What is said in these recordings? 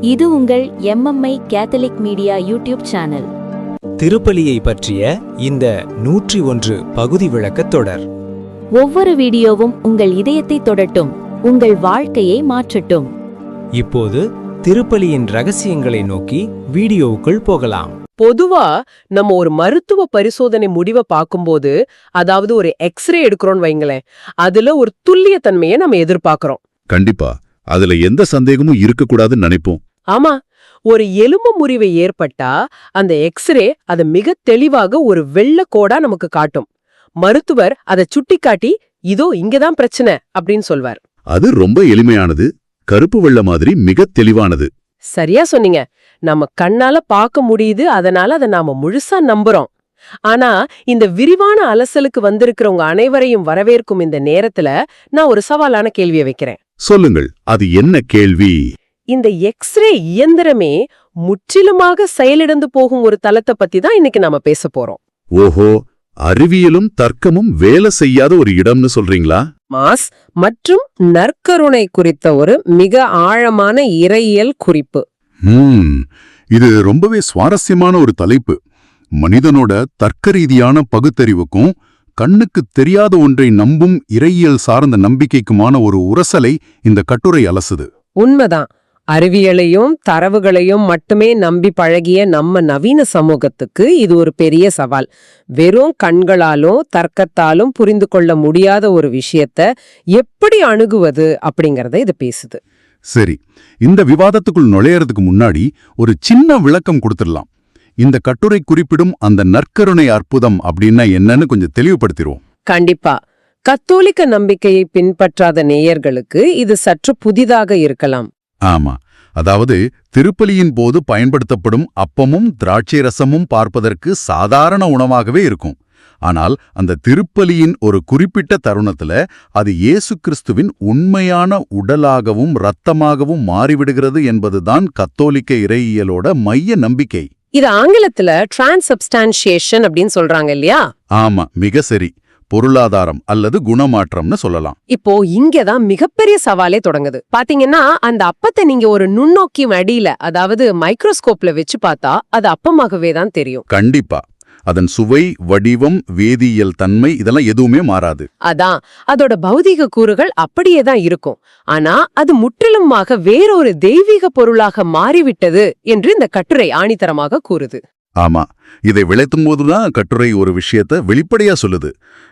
இது உங்கள் MMI Catholic media YouTube channel. திருப்பலியை பற்றிய இந்த 101 பகுதி விளக்கத் தொடர். ஒவ்வொரு வீடியோவும் உங்கள் இதயத்தை தொடட்டும், உங்கள் வாழ்க்கையை மாற்றட்டும். இப்போது திருப்பலியின் ரகசியங்களை நோக்கி வீடியோவுக்குள் போகலாம். பொதுவா நம்ம ஒரு மருத்துவ பரிசோதனை முடிவை பார்க்கும்போது, அதாவது ஒரு எக்ஸ்ரே எடுக்கிறோம்னு வைங்களேன், அதுல ஒரு துல்லியத்தன்மையை நம்ம எதிர்பார்க்கிறோம். கண்டிப்பா அதுல எந்த சந்தேகமும் இருக்கக்கூடாதுன்னு நினைப்போம். ஆமா, ஒரு எலும்பு முறிவு ஏற்பட்டா அந்த எக்ஸ்ரே அதை மிக தெளிவாக ஒரு வெள்ளை கோடா நமக்கு காட்டும். மருத்துவர் அதை சுட்டிக்காட்டி, இதோ இங்கதான் பிரச்சனை அப்படின்னு சொல்வார். அது ரொம்ப எளிமையானது, கருப்பு வெள்ளை மாதிரி மிக தெளிவானது. சரியா சொன்னீங்க. நம்ம கண்ணால பார்க்க முடியுது, அதனால அதை நாம முழுசா நம்புறோம். ஆனா இந்த விரிவான அலசலுக்கு வந்திருக்கிறவங்க அனைவரையும் வரவேற்கும் இந்த நேரத்துல நான் ஒரு சவாலான கேள்வியை வைக்கிறேன். சொல்லுங்கள், அது என்ன கேள்வி? இந்த எக்ஸ்ரே இயந்திரமே முற்றிலுமாக செயலிழந்து போகும் ஒரு தளத்தை பத்தி தான் இன்னைக்கு நாம பேச போறோம். ஓஹோ, அறிவியலும் தர்க்கமும் வேலை செய்யாத ஒரு இடம்னு சொல்றீங்களா? மாஸ் மற்றும் நற்கருணை குறித்த ஒரு மிக ஆழமான இறையியல் குறிப்பு. இது ரொம்பவே சுவாரஸ்யமான ஒரு தலைப்பு. மனிதனோட தர்க்க ரீதியான பகுத்தறிவுக்கும் கண்ணுக்கு தெரியாத ஒன்றை நம்பும் இறையியல் சார்ந்த நம்பிக்கைக்குமான ஒரு உரசலை இந்த கட்டுரை அலசுது. உண்மைதான். அறிவியலையும் தரவுகளையும் மட்டுமே நம்பி பழகிய நம்ம நவீன சமூகத்துக்கு இது ஒரு பெரிய சவால். வெறும் கண்களாலும் தர்க்கத்தாலும் புரிந்து கொள்ள முடியாத ஒரு விஷயத்த எப்படி அணுகுவது அப்படிங்கறத இது பேசுது. சரி, இந்த விவாதத்துக்குள் நுழையறதுக்கு முன்னாடி ஒரு சின்ன விளக்கம் கொடுத்துடலாம். இந்த கட்டுரை குறிப்பிடும் அந்த நற்கருணை அற்புதம் அப்படின்னா என்னன்னு கொஞ்சம் தெளிவுபடுத்திடுவோம். கண்டிப்பா. கத்தோலிக்க நம்பிக்கையை பின்பற்றாத நேயர்களுக்கு இது சற்று புதிதாக இருக்கலாம். ஆமா, அதாவது திருப்பலியின் போது பயன்படுத்தப்படும் அப்பமும் திராட்சை ரசமும் பார்ப்பதற்கு சாதாரண உணவாகவே இருக்கும். ஆனால் அந்த திருப்பலியின் ஒரு குறிப்பிட்ட தருணத்துல அது இயேசு கிறிஸ்துவின் உண்மையான உடலாகவும் இரத்தமாகவும் மாறிவிடுகிறது என்பதுதான் கத்தோலிக்க இறையியலோட மைய நம்பிக்கை. இது ஆங்கிலத்துல டிரான்ஸ்சப்ஸ்டான்ஷியேஷன் அப்படின்னு சொல்றாங்க இல்லையா? ஆமா, மிக சரி. பொருளாதாரம் அல்லது குணமாற்றம்னு சொல்லலாம். இப்போ இங்கதான் மிகப்பெரிய சவாலே தொடங்குது. பாத்தீங்கன்னா அந்த அப்பத்தை நீங்க ஒரு நுண்ணோக்கி அடியில, அதாவது மைக்ரோஸ்கோப்ல வச்சு பார்த்தா அது அப்பமாகவே தான் தெரியும். கண்டிப்பா. அதன் சுவை, வடிவம், வேதியியல் தன்மை இதெல்லாம் எதுவுமே மாறாது. அதான், அதோட பௌதீக கூறுகள் அப்படியே தான் இருக்கும். ஆனா அது முற்றிலுமாக வேறொரு தெய்வீக பொருளாக மாறிவிட்டது என்று இந்த கட்டுரை ஆணித்தரமாக கூறுது. ஆமா, இதை விளைத்தும் போதுதான் கட்டுரை ஒரு விஷயத்த வெளிப்படையா சொல்லுது.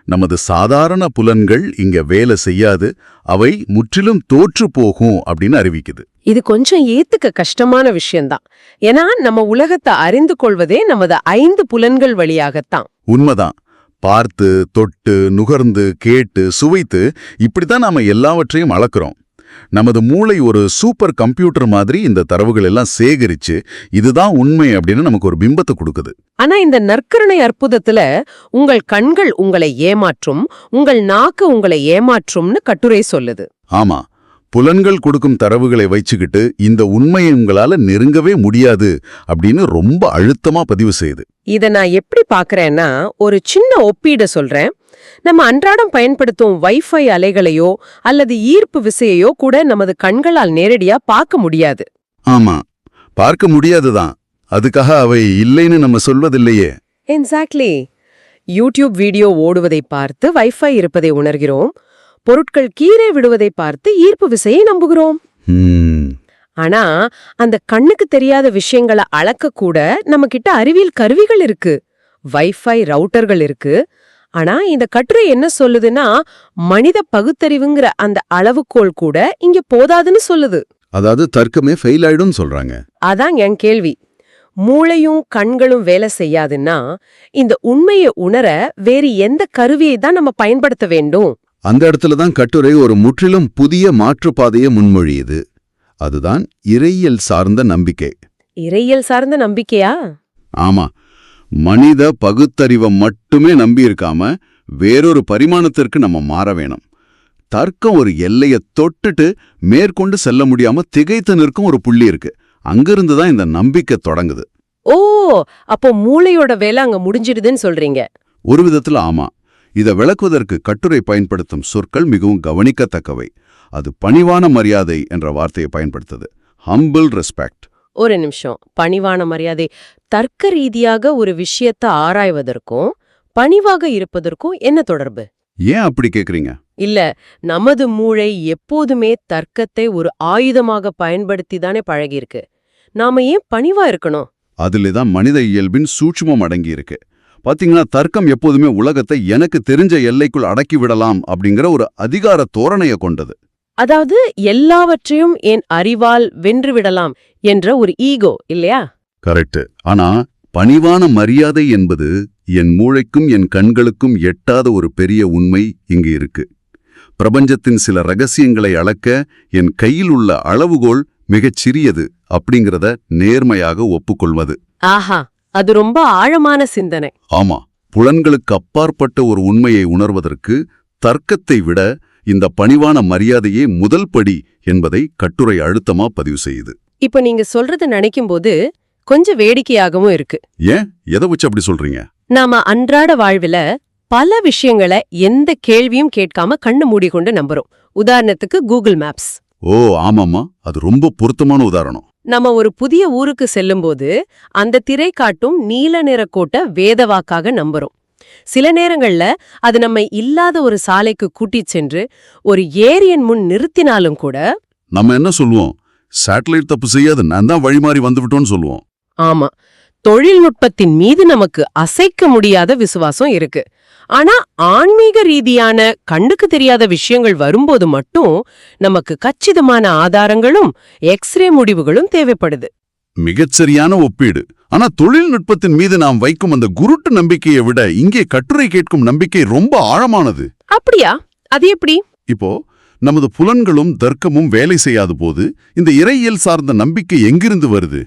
நமது சாதாரண புலன்கள் இங்க வேலை செய்யாது, அவை முற்றிலும் தோற்று போகும் அப்படின்னு அறிவிக்குது. இது கொஞ்சம் ஏத்துக்க கஷ்டமான விஷயம்தான். ஏன்னா நம்ம உலகத்தை அறிந்து கொள்வதே நமது 5 புலன்கள் வழியாகத்தான். உண்மைதான். பார்த்து, தொட்டு, நுகர்ந்து, கேட்டு, சுவைத்து இப்படித்தான் நாம எல்லாவற்றையும் அளக்குறோம். நமது மூளை ஒரு சூப்பர் கம்ப்யூட்டர் மாதிரி இந்த தரவுகள் எல்லாம் சேகரிச்சு இதுதான் உண்மை அப்படின்னு நமக்கு ஒரு பிம்பத்தை கொடுக்குது. ஆனா இந்த நற்கருணை அற்புதத்துல உங்கள் கண்கள் உங்களை ஏமாற்றும், உங்கள் நாக்கு உங்களை ஏமாற்றும்னு கட்டுரை சொல்லுது. ஆமா, புலன்கள் கொடுக்கும் தரவுகளை வச்சுக்கிட்டு இந்த உண்மையை உங்களால நெருங்கவே முடியாது அப்படின்னு ரொம்ப அழுத்தமா பதிவு செய்யுது. இத நான் எப்படி பாக்குறேன்னா, ஒரு சின்ன ஒப்பீடு சொல்றேன். நம்ம அன்றாடம் பயன்படுத்தும் வைஃபை அலைகளையோ அல்லது ஈர்ப்பு விசையையோ கூட நமது கண்களால் நேரடியா பார்க்க முடியாது. ஆமா, பார்க்க முடியாதுதான். அதுக்காக அவை இல்லைன்னு நம்ம சொல்வதில்லையே. எக்ஸாக்ட்லி. யூடியூப் வீடியோ ஓடுவதை பார்த்து வைஃபை இருப்பதை உணர்கிறோம். பொருட்கள் கீழே விடுவதை பார்த்து ஈர்ப்பு விசையை நம்புகிறோம். ஆனா அந்த கண்ணுக்கு தெரியாத விஷயங்களை அளக்க கூட நம்ம கிட்ட அறிவியல் கருவிகள் இருக்கு, வைஃபை ரவுட்டர்கள் இருக்கு. ஆனா இந்த கட்டுரை என்ன சொல்லுதுன்னா, மனித பகுத்தறிவுங்கிற அந்த அளவுகோல் கூட இங்க போதாதுன்னு சொல்லுது. அதாவது தர்க்கமே ஃபெயில் ஆயிடும் சொல்றாங்க. அதான் என் கேள்வி. மூளையும் கண்களும் வேலை செய்யாதுன்னா இந்த உண்மையை உணர வேறு எந்த கருவியை தான் நம்ம பயன்படுத்த வேண்டும்? அந்த இடத்துலதான் கட்டுரை ஒரு முற்றிலும் புதிய மாற்றுப்பாதையை முன்மொழியுது. அதுதான் இறையியல் சார்ந்த நம்பிக்கை. இறையியல் சார்ந்த நம்பிக்கையா? ஆமா, மனித பகுத்தறிவை மட்டுமே நம்பி இருக்காம வேறொரு பரிமாணத்திற்கு நம்ம மாற வேணும். தர்க்கம் ஒரு எல்லையை தொட்டுட்டு மேற்கொண்டு செல்ல முடியாம திகைத்து நிற்கும் ஒரு புள்ளி இருக்கு. அங்கிருந்துதான் இந்த நம்பிக்கை தொடங்குது. ஓ, அப்போ மூளையோட வேலை அங்க முடிஞ்சிடுதுன்னு சொல்றீங்க? ஒரு விதத்துல ஆமா. இதை விளக்குவதற்கு கட்டுரை பயன்படுத்தும் சொற்கள் மிகவும் கவனிக்கத்தக்கவை. அது பணிவான மரியாதை என்ற வார்த்தையை பயன்படுத்துது. Humble respect. ஒரு நிமிஷம். பணிவான மரியாதை. தர்க்க ரீதியாக ஒரு விஷயத்தை ஆராய்வதற்கும் பணிவாக இருப்பதற்கும் என்ன தொடர்பு? ஏன் அப்படி கேக்குறீங்க? இல்ல, நமது மூளை எப்போதுமே தர்க்கத்தை ஒரு ஆயுதமாக பயன்படுத்தி தானே பழகியிருக்கு. நாம ஏன் பணிவா இருக்கணும்? அதுலதான் மனித இயல்பின் சூட்சுமம் அடங்கி இருக்கு. பாத்தீங்கன்னா, தர்க்கம் எப்போதுமே உலகத்தை எனக்கு தெரிஞ்ச எல்லைக்குள் அடக்கி விடலாம் அப்படிங்கிற ஒரு அதிகார தோரணைய கொண்டது. அதாவது எல்லாவற்றையும் என் அறிவால் வென்றுவிடலாம் என்ற ஒரு ஈகோ இல்லையா? கரெக்ட். ஆனா பணிவான மரியாதை என்பது என் மூளைக்கும் என் கண்களுக்கும் எட்டாத ஒரு பெரிய உண்மை இங்கு இருக்கு. பிரபஞ்சத்தின் சில ரகசியங்களை அளக்க என் கையில் உள்ள அளவுகோல் மிகச் சிறியது அப்படிங்கிறத நேர்மையாக ஒப்புக்கொள்வது. ஆஹா, அது ரொம்ப ஆழமான சிந்தனை. ஆமா, புலன்களுக்கு அப்பாற்பட்ட ஒரு உண்மையை உணர்வதற்கு தர்க்கத்தை விட இந்த பணிவான மரியாதையே முதல் படி என்பதை கட்டுரை அழுத்தமா பதிவு செய்யுது. இப்ப நீங்க சொல்றது நினைக்கும்போது கொஞ்சம் வேடிக்கையாகவும் இருக்கு. ஏன், எதை வச்சு அப்படி சொல்றீங்க? நாம அன்றாட வாழ்வில பல விஷயங்களை எந்த கேள்வியும் கேட்காம கண்ணு மூடிக்கொண்டு நம்புறோம். உதாரணத்துக்கு கூகுள் மேப்ஸ். ஓ ஆமாமா, அது ரொம்ப பொருத்தமான உதாரணம். நம்ம ஒரு புதிய ஊருக்கு செல்லும்போது அந்த திரை காட்டும் நீல நிற கோட்டை வேதவாக்காக நம்புறோம். சில நேரங்கள்ல அது நம்மை இல்லாத ஒரு சாலைக்கு கூட்டிச் சென்று ஒரு ஏரியின் முன் நிறுத்தினாலும் கூட நம்ம என்ன சொல்லுவோம்? சேட்டலைட் தப்பு செய்யாது, நான் தான் வழிமாறி வந்துவிட்டோன்னு சொல்லுவோம். ஆமா, தொழில்நுட்பத்தின் மீது நமக்கு அசைக்க முடியாத விசுவாசம் இருக்கு. ஆனா ஆன்மீக ரீதியான கண்ணுக்கு தெரியாத விஷயங்கள் வரும்போது மட்டும் நமக்கு கச்சிதமான ஆதாரங்களும் எக்ஸ்ரே முடிவுகளும் தேவைப்படுது. மிகச்சரியான ஒப்பீடு. ஆனா தொழில்நுட்பத்தின் மீது நாம் வைக்கும் அந்த குருட்டு நம்பிக்கையை விட இங்கே கட்டுரை கேட்கும் நம்பிக்கை ரொம்ப ஆழமானது. அப்படியா? அது எப்படி? இப்போ நமது புலன்களும் தர்க்கமும் வேலை செய்யாத போது இந்த இறையியல் சார்ந்த நம்பிக்கை எங்கிருந்து வருது?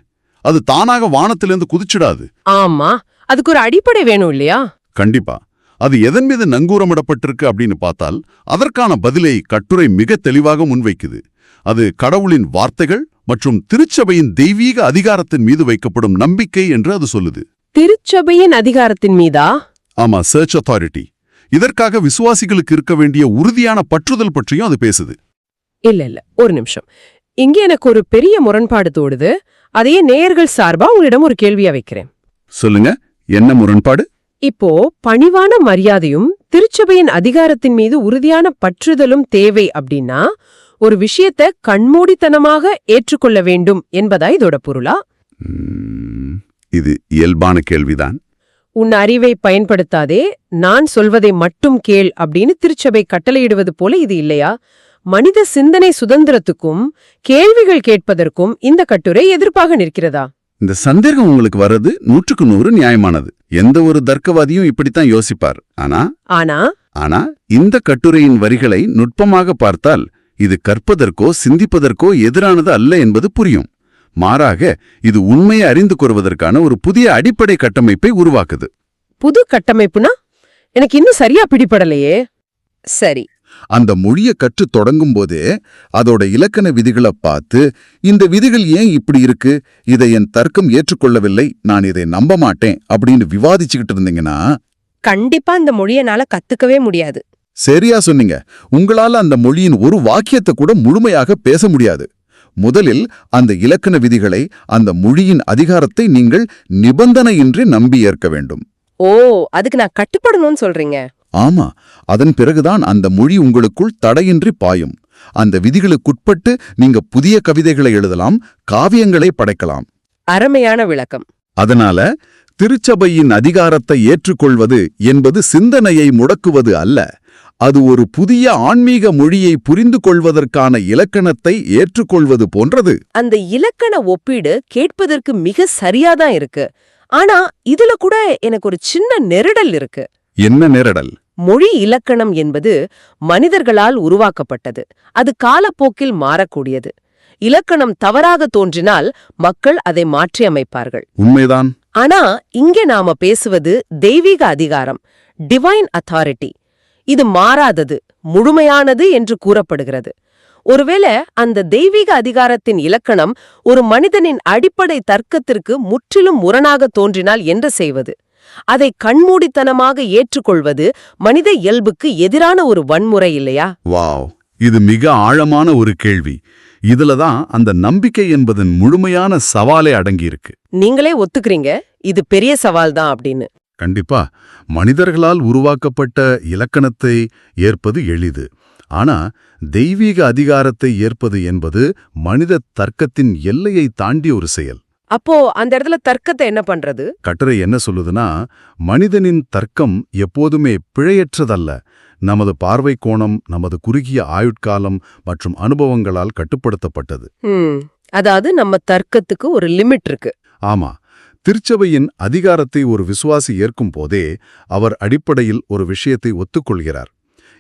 அது தானாக வானத்திலிருந்து குதிச்சிடாது. ஆமா, அதுக்கு ஒரு அடிப்படை வேணும் இல்லையா? கண்டிப்பா. அது எதன் மீது நங்கூரமிடப்பட்டிருக்கு அப்படின்னு பார்த்தால் அதற்கான பதிலை கட்டுரை மிக தெளிவாக முன்வைக்குது. அது கடவுளின் வார்த்தைகள் மற்றும் திருச்சபையின் தெய்வீக அதிகாரத்தின் மீது வைக்கப்படும் நம்பிக்கை என்று அது சொல்லுது. திருச்சபையின் அதிகாரத்தின் மீதா? ஆமா, சர்ச் அத்தாரிட்டி. இதற்காக விசுவாசிகளுக்கு இருக்க வேண்டிய உறுதியான பற்றுதல் பற்றியும் அது பேசுது. இல்ல, ஒரு நிமிஷம். இங்க எனக்கு ஒரு பெரிய முரண்பாடு தோடுது. அதையே நேயர்கள் சார்பா உங்களிடம் ஒரு கேள்வியா வைக்கிறேன். சொல்லுங்க, என்ன முரண்பாடு? இப்போ பணிவான மரியாதையும் திருச்சபையின் அதிகாரத்தின் மீது உறுதியான பற்றுதலும் தேவை அப்படின்னா ஒரு விஷயத்தை கண்மூடித்தனமாக ஏற்றுக்கொள்ள வேண்டும் என்பதா இதோட பொருளா? இது இயல்பான கேள்விதான். உன் அறிவை பயன்படுத்தாதே, நான் சொல்வதை மட்டும் கேள் அப்படின்னு திருச்சபை கட்டளையிடுவது போல இது இல்லையா? மனித சிந்தனை சுதந்திரத்துக்கும் கேள்விகள் கேட்பதற்கும் இந்த கட்டுரை எதிர்ப்பாக நிற்கிறதா? இந்த சந்தேகம் உங்களுக்கு வர்றது 100க்கு 100 நியாயமானது. எந்த ஒரு தர்க்கவாதியும் இப்படித்தான் யோசிப்பார். ஆனா இந்த கட்டுரையின் வரிகளை நுட்பமாக பார்த்தால் இது கற்பதற்கோ சிந்திப்பதற்கோ எதிரானது அல்ல என்பது புரியும். மாறாக இது உண்மையை அறிந்து கொள்வதற்கான ஒரு புதிய அடிப்படை கட்டமைப்பை உருவாக்குது. புது கட்டமைப்புனா எனக்கு இன்னும் சரியா பிடிபடலையே. சரி, அந்த மொழியை கற்று தொடங்கும் போதே அதோட இலக்கண விதிகளை பார்த்து இந்த விதிகள் ஏன் இப்படி இருக்கு, இதை என் தர்க்கம் ஏற்றுக்கொள்ளவில்லை, நான் இதை நம்ப மாட்டேன் அப்படின்னு விவாதிச்சுக்கிட்டு இருந்தீங்கன்னா கண்டிப்பா இந்த மொழியனால கத்துக்கவே முடியாது. சரியா சொன்னீங்க. உங்களால அந்த மொழியின் ஒரு வாக்கியத்தை கூட முழுமையாக பேச முடியாது. முதலில் அந்த இலக்கண விதிகளை, அந்த மொழியின் அதிகாரத்தை நீங்கள் நிபந்தனையின்றி நம்பி ஏற்க வேண்டும். ஓ, அதுக்கு நான் கட்டுப்படணும்னு சொல்றீங்க? ஆமா, அதன் பிறகுதான் அந்த மொழி உங்களுக்குள் தடையின்றி பாயும். அந்த விதிகளுக்குட்பட்டு நீங்க புதிய கவிதைகளை எழுதலாம், காவியங்களை படைக்கலாம். அருமையான விளக்கம். அதனால திருச்சபையின் அதிகாரத்தை ஏற்றுக்கொள்வது என்பது சிந்தனையை முடக்குவது அல்ல, அது ஒரு புதிய ஆன்மீக மொழியை புரிந்து கொள்வதற்கான இலக்கணத்தை ஏற்றுக்கொள்வது போன்றது. அந்த இலக்கண ஒப்பீடு கேட்பதற்கு மிக சரியாதான் இருக்கு. ஆனா இதுல கூட எனக்கு ஒரு சின்ன நெருடல் இருக்கு. என்ன நெருடல்? மொழி இலக்கணம் என்பது மனிதர்களால் உருவாக்கப்பட்டது. அது காலப்போக்கில் மாறக்கூடியது. இலக்கணம் தவறாக தோன்றினால் மக்கள் அதை மாற்றி அமைப்பார்கள். உண்மைதான். ஆனா இங்கே நாம பேசுவது தெய்வீக அதிகாரம், டிவைன் அத்தாரிட்டி. இது மாறாதது, முழுமையானது என்று கூறப்படுகிறது. ஒருவேளை அந்த தெய்வீக அதிகாரத்தின் இலக்கணம் ஒரு மனிதனின் அடிப்படை தர்க்கத்திற்கு முற்றிலும் முரணாக தோன்றினால் என்ன செய்வது? அதை கண்மூடித்தனமாக ஏற்றுக்கொள்வது மனித இயல்புக்கு எதிரான ஒரு வன்முறை இல்லையா? வாவ், இது மிக ஆழமான ஒரு கேள்வி. இதுல தான் அந்த நம்பிக்கை என்பதன் முழுமையான சவாலே அடங்கியிருக்கு. நீங்களே ஒத்துக்கிறீங்க இது பெரிய சவால் தான் அப்படின்னு. கண்டிப்பா மனிதர்களால் உருவாக்கப்பட்ட இலக்கணத்தை ஏற்பது எளிது. ஆனா தெய்வீக அதிகாரத்தை ஏற்பது என்பது மனித தர்க்கத்தின் எல்லையை தாண்டிய ஒரு செயல். அப்போ அந்த இடத்துல தர்க்கத்தை என்ன பண்றது? கட்டுரை என்ன சொல்லுதுன்னா, மனிதனின் தர்க்கம் எப்போதுமே பிழையற்றதல்ல. நமது பார்வை கோணம், நமது குறுகிய ஆயுட்காலம் மற்றும் அனுபவங்களால் கட்டுப்படுத்தப்பட்டது. அதாவது நம்ம தர்க்கத்துக்கு ஒரு லிமிட் இருக்கு. ஆமா, திருச்சபையின் அதிகாரத்தை ஒரு விசுவாசி ஏற்கும் போதே அவர் அடிப்படையில் ஒரு விஷயத்தை ஒத்துக்கொள்கிறார்.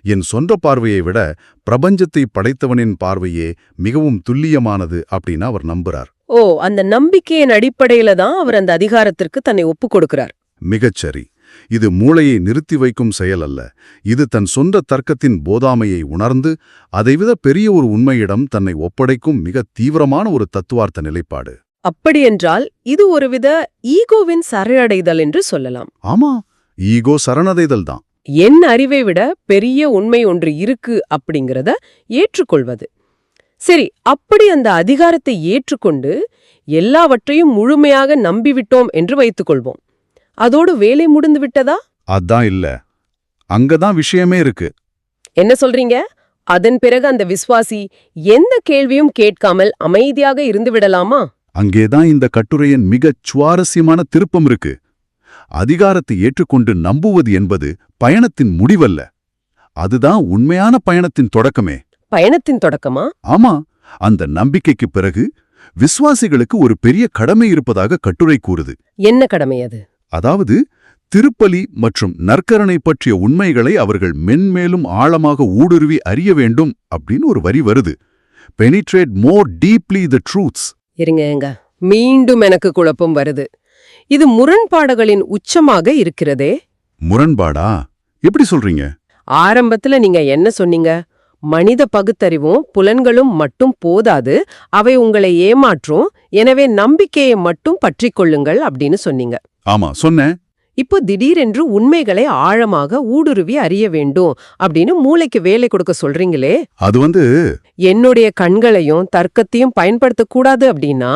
என் சொந்த பார்வையை விட பிரபஞ்சத்தை படைத்தவனின் பார்வையே மிகவும் துல்லியமானது அப்படின்னு அவர் நம்புறார். ஓ, அந்த நம்பிக்கையின் அடிப்படையில தான் அவர் அந்த அதிகாரத்திற்கு தன்னை ஒப்புக் கொடுக்கிறார். மிகச்சரி. இது மூளையை நிறுத்தி வைக்கும் செயல் அல்ல. இது தன் சொந்த தர்க்கத்தின் போதாமையை உணர்ந்து அதைவிட பெரிய ஒரு உண்மையிடம் தன்னை ஒப்படைக்கும் மிக தீவிரமான ஒரு தத்துவார்த்த நிலைப்பாடு. அப்படியென்றால் இது ஒருவித ஈகோவின் சரணடைதல் என்று சொல்லலாம். ஆமா, ஈகோ சரணடைதல் தான். என் அறிவை விட பெரிய உண்மை ஒன்று இருக்கு அப்படிங்கிறத ஏற்றுக்கொள்வது. சரி, அப்படி அந்த அதிகாரத்தை ஏற்றுக்கொண்டு எல்லாவற்றையும் முழுமையாக நம்பிவிட்டோம் என்று வைத்துக்கொள்வோம். அதோடு வேலை முடிந்து விட்டதா? அதான் இல்ல. அங்கதான் விஷயமே இருக்கு. என்ன சொல்றீங்க? அதன் பிறகு அந்த விசுவாசி எந்த கேள்வியும் கேட்காமல் அமைதியாக இருந்து விடலாமா? அங்கேதான் இந்த கட்டுரையின் மிகச் சுவாரஸ்யமான திருப்பம் இருக்கு. அதிகாரத்தை ஏற்றுக்கொண்டு நம்புவது என்பது பயணத்தின் முடிவல்ல. அதுதான் உண்மையான பயணத்தின் தொடக்கமே. பயணத்தின் தொடக்கமா? ஆமா, அந்த நம்பிக்கைக்கு பிறகு விசுவாசிகளுக்கு ஒரு பெரிய கடமை இருப்பதாக கட்டுரை கூறுது. என்ன கடமை அது? அதாவது திருப்பலி மற்றும் நற்கரணை பற்றிய உண்மைகளை அவர்கள் மென்மேலும் ஆழமாக ஊடுருவி அறிய வேண்டும் அப்படின்னு ஒரு வரி வருது. பெனிட்ரேட் மோர் டீப்லி தி ட்ரூத்ஸ். இருங்க, மீண்டும் எனக்கு குழப்பம் வருது. இது முரண்பாடுகளின் உச்சமாக இருக்கிறதே. முரண்பாடா? எப்படி சொல்றீங்க? ஆரம்பத்துல நீங்க என்ன சொன்னீங்க? மனித பகுத்தறிவும் புலன்களும் மட்டும் போதாது, அவை உங்களை ஏமாற்றும், எனவே நம்பிக்கையை மட்டும் பற்றிக்கொள்ளுங்கள் அப்படின்னு சொன்னீங்க. ஆமா, சொன்னேன். இப்போ திடீரென்று உண்மைகளை ஆழமாக ஊடுருவி அறிய வேண்டும் அப்படின்னு மூளைக்கு வேலை கொடுக்க சொல்றீங்களே. அது என்னுடைய கண்களையும் தர்க்கத்தையும் பயன்படுத்தக்கூடாது அப்படின்னா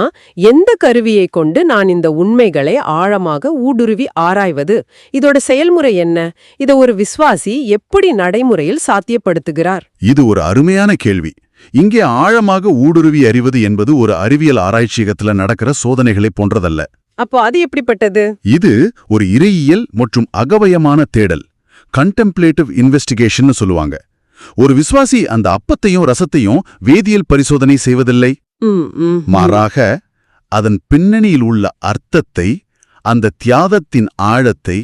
எந்த கருவியை கொண்டு நான் இந்த உண்மைகளை ஆழமாக ஊடுருவி ஆராய்வது? இதோட செயல்முறை என்ன? இதை ஒரு விசுவாசி எப்படி நடைமுறையில் சாத்தியப்படுத்துகிறார்? இது ஒரு அருமையான கேள்வி. இங்கே ஆழமாக ஊடுருவி அறிவது என்பது ஒரு அறிவியல் ஆராய்ச்சியகத்துல நடக்கிற சோதனைகளை போன்றதல்ல. அப்போ அது எப்படிப்பட்டது? இது ஒரு இறையியல் மற்றும் அகவயமான தேடல், கண்டெம்ப்ளேட்டிவ் இன்வெஸ்டிகேஷன் சொல்லுவாங்க. ஒரு விசுவாசி அந்த அப்பத்தையும் ரசத்தையும் வேதியியல் பரிசோதனை செய்வதில்லை. மாறாக அதன் பின்னணியில் உள்ள அர்த்தத்தை, அந்த தியாகத்தின் ஆழத்தை,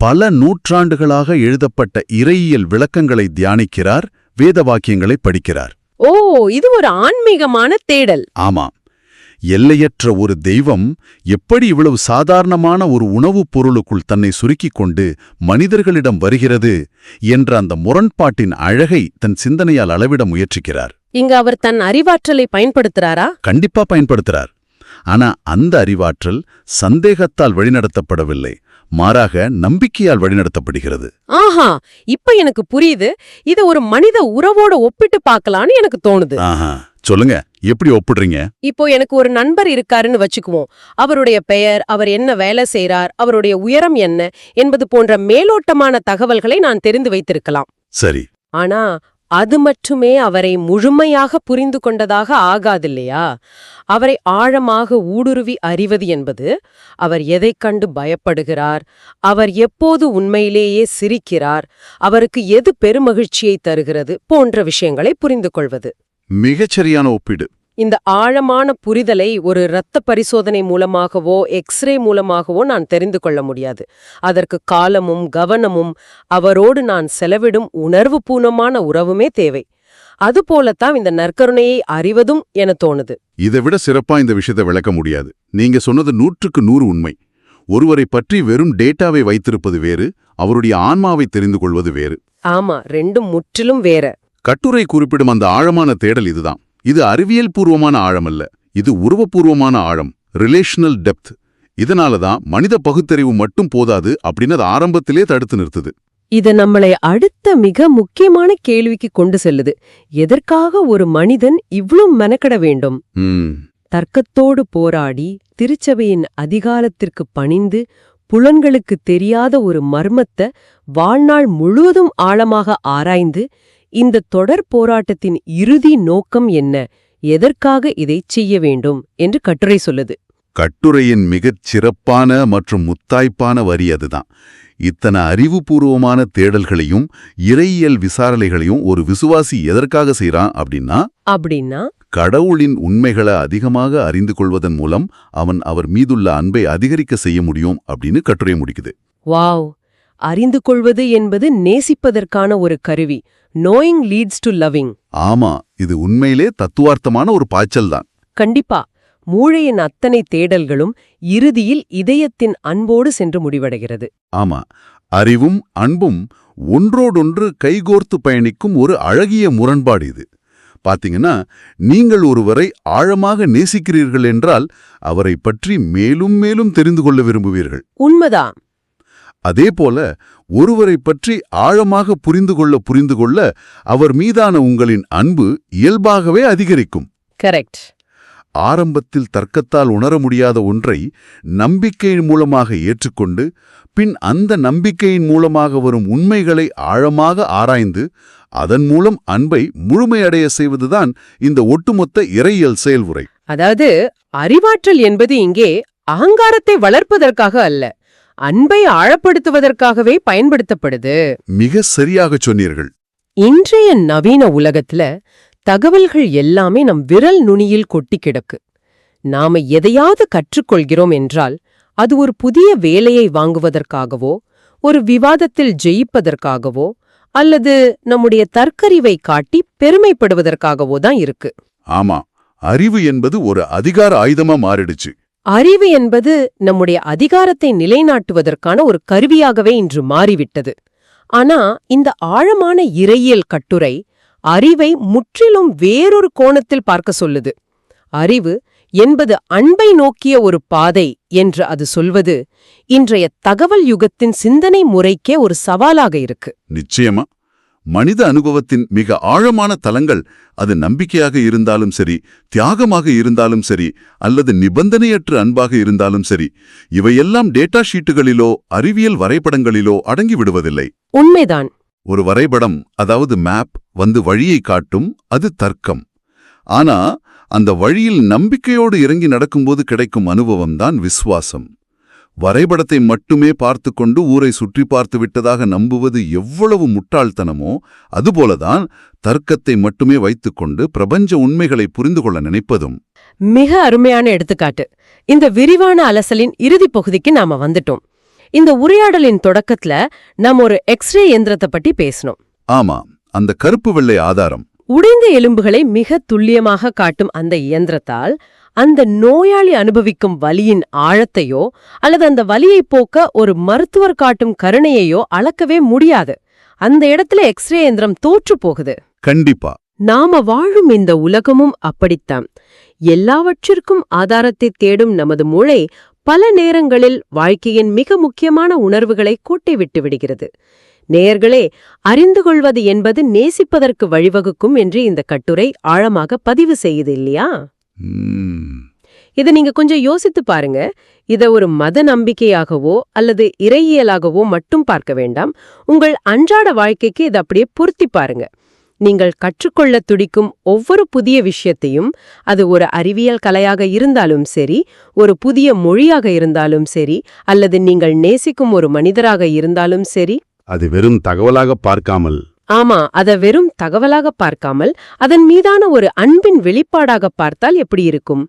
பல நூற்றாண்டுகளாக எழுதப்பட்ட இறையியல் விளக்கங்களை தியானிக்கிறார், வேத வாக்கியங்களை படிக்கிறார். ஓ, இது ஒரு ஆன்மீகமான தேடல். ஆமா, எல்லையற்ற ஒரு தெய்வம் எப்படி இவ்வளவு சாதாரணமான ஒரு உணவுப் பொருளுக்குள் தன்னை சுருக்கிக் கொண்டு மனிதர்களிடம் வருகிறது என்ற அந்த முரண்பாட்டின் அழகை தன் சிந்தனையால் அளவிட முயற்சிக்கிறார். இங்க அவர் தன் அறிவாற்றலை பயன்படுத்துறாரா? கண்டிப்பா பயன்படுத்துறார். ஆனா அந்த அறிவாற்றல் சந்தேகத்தால் வழிநடத்தப்படவில்லை, மாறாக நம்பிக்கையால் வழிநடத்தப்படுகிறது. ஆஹா, இப்ப எனக்கு புரியுது. இத ஒரு மனித உறவோட ஒப்பிட்டு பார்க்கலான்னு எனக்கு தோணுது. ஆஹா, சொல்லுங்க, எப்படி ஒப்பிடுறீங்க? இப்போ எனக்கு ஒரு நண்பர் இருக்காருன்னு வச்சுக்குவோம். அவருடைய பெயர், அவர் என்ன வேலை செய்றார், அவருடைய உயரம் என்ன என்பது போன்ற மேலோட்டமான தகவல்களை நான் தெரிந்து வைத்திருக்கலாம். சரி. ஆனா அது மட்டுமே அவரை முழுமையாக புரிந்து கொண்டதாக ஆகாதில்லையா? அவரை ஆழமாக ஊடுருவி அறிவது என்பது அவர் எதைக் கண்டு பயப்படுகிறார், அவர் எப்போது உண்மையிலேயே சிரிக்கிறார், அவருக்கு எது பெருமகிழ்ச்சியை தருகிறது போன்ற விஷயங்களை புரிந்து கொள்வது. மிகச்சரியான ஒப்பீடு. இந்த ஆழமான புரிதலை ஒரு இரத்த பரிசோதனை மூலமாகவோ எக்ஸ்ரே மூலமாகவோ நான் தெரிந்து கொள்ள முடியாது. அதற்கு காலமும் கவனமும் அவரோடு நான் செலவிடும் உணர்வுபூர்வமான உறவுமே தேவை. அதுபோலத்தான் இந்த நற்கருணையை அறிவதும் என தோணுது. இதைவிட சிறப்பா இந்த விஷயத்தை விளக்க முடியாது. நீங்க சொன்னது 100க்கு 100 உண்மை. ஒருவரை பற்றி வெறும் டேட்டாவை வைத்திருப்பது வேறு, அவருடைய ஆன்மாவை தெரிந்து கொள்வது வேறு. ஆமா, ரெண்டும் முற்றிலும் வேற. கட்டுரை குறிப்பிடும் அந்த ஆழமான தேடல் இதுதான். இது அறிவியல் பூர்வமான ஆழம் அல்ல, இது உருவபூர்வமான ஆழம், ரிலேஷனல் டெப்த். இதனாலதான் மனித பகுத்தறிவு மட்டும் போதாது அப்படின்னு அது ஆரம்பத்திலே தடுத்து நிறுத்துது. இது நம்மளை அடுத்த மிக முக்கியமான கேள்விக்கு கொண்டு செல்லுது. எதற்காக ஒரு மனிதன் இவ்ளோ மெனக்கட வேண்டும்? தர்க்கத்தோடு போராடி திருச்சபையின் அதிகாரத்திற்கு பணிந்து புலன்களுக்கு தெரியாத ஒரு மர்மத்தை வாழ்நாள் முழுவதும் ஆழமாக ஆராய்ந்து இந்த தொடர் போராட்டத்தின் இறுதி நோக்கம் என்ன, எதற்காக இதைச் செய்ய வேண்டும் என்று கட்டுரை சொல்லுது. கட்டுரையின் மிகச் சிறப்பான மற்றும் முத்தாய்ப்பான வரி அதுதான். இத்தனை அறிவுபூர்வமான தேடல்களையும் இறையியல் விசாரணைகளையும் ஒரு விசுவாசி எதற்காக செய்றான் அப்படின்னா கடவுளின் உண்மைகளை அதிகமாக அறிந்து கொள்வதன் மூலம் அவர் மீதுள்ள அன்பை அதிகரிக்க செய்ய முடியும் அப்படின்னு கட்டுரை முடிக்குது. வாவ்! அறிந்து கொள்வது என்பது நேசிப்பதற்கான ஒரு கருவி. Knowing leads to loving. ஆமா, இது உண்மையிலே தத்துவார்த்தமான ஒரு பாய்ச்சல் தான். கண்டிப்பா. மூளையின் அத்தனை தேடல்களும் இறுதியில் இதயத்தின் அன்போடு சென்று முடிவடைகிறது. ஆமா, அறிவும் அன்பும் ஒன்றோடொன்று கைகோர்த்து பயணிக்கும் ஒரு அழகிய முரண்பாடு இது. பாத்தீங்கன்னா, நீங்கள் ஒருவரை ஆழமாக நேசிக்கிறீர்கள் என்றால் அவரை பற்றி மேலும் மேலும் தெரிந்து கொள்ள விரும்புவீர்கள். உண்மைதான். அதேபோல ஒருவரை பற்றி ஆழமாக புரிந்து கொள்ள அவர் மீதான உங்களின் அன்பு இயல்பாகவே அதிகரிக்கும். கரெக்ட். ஆரம்பத்தில் தர்க்கத்தால் உணர முடியாத ஒன்றை நம்பிக்கையின் மூலமாக ஏற்றுக்கொண்டு பின் அந்த நம்பிக்கையின் மூலமாக வரும் உண்மைகளை ஆழமாக ஆராய்ந்து அதன் மூலம் அன்பை முழுமையடைய செய்வதுதான் இந்த ஒட்டுமொத்த இறையியல் செயல்முறை. அதாவது அறிவாற்றல் என்பது இங்கே அகங்காரத்தை வளர்ப்பதற்காக அல்ல, அன்பை ஆழப்படுத்துவதற்காகவே பயன்படுத்தப்படுது. மிக சரியாக சொன்னீர்கள். இன்றைய நவீன உலகத்துல தகவல்கள் எல்லாமே நம் விரல் நுனியில் கொட்டி கிடக்கு. நாம எதையாவது கற்றுக்கொள்கிறோம் என்றால் அது ஒரு புதிய வேலையை வாங்குவதற்காகவோ, ஒரு விவாதத்தில் ஜெயிப்பதற்காகவோ, அல்லது நம்முடைய தற்கறிவை காட்டி பெருமைப்படுவதற்காகவோ தான் இருக்கு. ஆமா, அறிவு என்பது ஒரு அதிகார ஆயுதமா மாறிடுச்சு. அறிவு என்பது நம்முடைய அதிகாரத்தை நிலைநாட்டுவதற்கான ஒரு கருவியாகவே இன்று மாறிவிட்டது. ஆனா இந்த ஆழமான இறையியல் கட்டுரை அறிவை முற்றிலும் வேறொரு கோணத்தில் பார்க்க சொல்லுது. அறிவு என்பது அன்பை நோக்கிய ஒரு பாதை என்று அது சொல்வது இன்றைய தகவல் யுகத்தின் சிந்தனை முறைக்கே ஒரு சவாலாக இருக்கு. நிச்சயமா. மனித அனுபவத்தின் மிக ஆழமான தலங்கள், அது நம்பிக்கையாக இருந்தாலும் சரி, தியாகமாக இருந்தாலும் சரி, அல்லது நிபந்தனையற்ற அன்பாக இருந்தாலும் சரி, இவையெல்லாம் டேட்டா ஷீட்டுகளிலோ அறிவியல் வரைபடங்களிலோ அடங்கி விடுவதில்லை. உண்மைதான். ஒரு வரைபடம், அதாவது மேப் வழியை காட்டும், அது தர்க்கம். ஆனா அந்த வழியில் நம்பிக்கையோடு இறங்கி நடக்கும்போது கிடைக்கும் அனுபவம்தான் விசுவாசம். வரைபடத்தை மட்டுமே பார்த்து கொண்டு ஊரை சுற்றி பார்த்து விட்டதாக நம்புவது எவ்வளவு முட்டாள்தனமோ, அதுபோலதான் தர்க்கத்தை மட்டுமே வைத்துக்கொண்டு பிரபஞ்ச உண்மைகளை புரிந்து கொள்ள நினைப்பதும். மிக அருமையான எடுத்துக்காட்டு. இந்த விரிவான அலசலின் இறுதிப் பகுதிக்கு நாம வந்துட்டோம். இந்த உரையாடலின் தொடக்கத்துல நாம் ஒரு எக்ஸ்ரே இயந்திரத்தை பற்றி பேசணும். ஆமா, அந்த கருப்பு வெள்ளை ஆதாரம். உடைந்த எலும்புகளை மிக துல்லியமாக காட்டும் அந்த இயந்திரத்தால் அந்த நோயாளி அனுபவிக்கும் வலியின் ஆழத்தையோ அல்லது அந்த வலியை போக்க ஒரு மருத்துவர் காட்டும் கருணையையோ அளக்கவே முடியாது. அந்த இடத்துல எக்ஸ்ரே இயந்திரம் தோற்று போகுது. கண்டிப்பா. நாம வாழும் இந்த உலகமும் அப்படித்தான். எல்லாவற்றிற்கும் ஆதாரத்தை தேடும் நமது மூளை பல நேரங்களில் வாழ்க்கையின் மிக முக்கியமான உணர்வுகளை கூட்டி விட்டு விடுகிறது. நேயர்களே, அறிந்து கொள்வது என்பது நேசிப்பதற்கு வழிவகுக்கும் என்று இந்த கட்டுரை ஆழமாக பதிவு செய்யுது இல்லையா? இதை நீங்க கொஞ்சம் யோசித்து பாருங்க. இதை ஒரு மத நம்பிக்கையாகவோ அல்லது இறையியலாகவோ மட்டும் பார்க்க வேண்டாம். உங்கள் அன்றாட வாழ்க்கைக்கு இதை அப்படியே பொருத்தி பாருங்க. நீங்கள் கற்றுக்கொள்ள துடிக்கும் ஒவ்வொரு புதிய விஷயத்தையும், அது ஒரு அறிவியல் கலையாக இருந்தாலும் சரி, ஒரு புதிய மொழியாக இருந்தாலும் சரி, அல்லது நீங்கள் நேசிக்கும் ஒரு மனிதராக இருந்தாலும் சரி, அது வெறும் தகவலாக பார்க்காமல், ஆமா, அதை வெறும் தகவலாக பார்க்காமல் அதன் மீதான ஒரு அன்பின் வெளிப்பாடாக பார்த்தால் எப்படி இருக்கும்?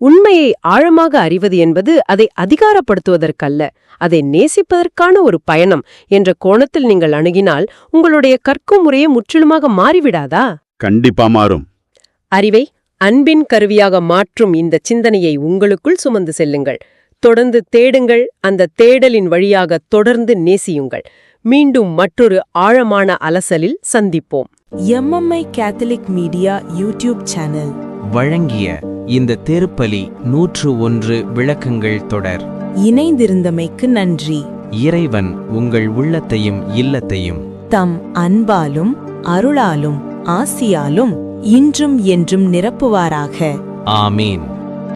உண்மையை ஆழமாக அறிவது என்பது அதை அதிகாரப்படுத்துவதற்கல்ல, அதை நேசிப்பதற்கான ஒரு பயணம் என்ற கோணத்தில் நீங்கள் அணுகினால் உங்களுடைய கற்கும் முறையே முற்றிலுமாக மாறிவிடாதா? கண்டிப்பா மாறும். அறிவை அன்பின் கருவியாக மாற்றும் இந்த சிந்தனையை உங்களுக்குள் சுமந்து செல்லுங்கள். தொடர்ந்து தேடுங்கள். அந்த தேடலின் வழியாக தொடர்ந்து நேசியுங்கள். மீண்டும் மற்றொரு ஆழமான அலசலில் சந்திப்போம். MMI Catholic media YouTube channel வழங்கிய இந்த திருப்பலி 101 விளக்கங்கள் தொடர். இணைந்திருந்தமைக்கு நன்றி. இறைவன் உங்கள் உள்ளத்தையும் இல்லத்தையும் தம் அன்பாலும் அருளாலும் ஆசியாலும் இன்றும் என்றும் நிரப்புவாராக. ஆமீன்.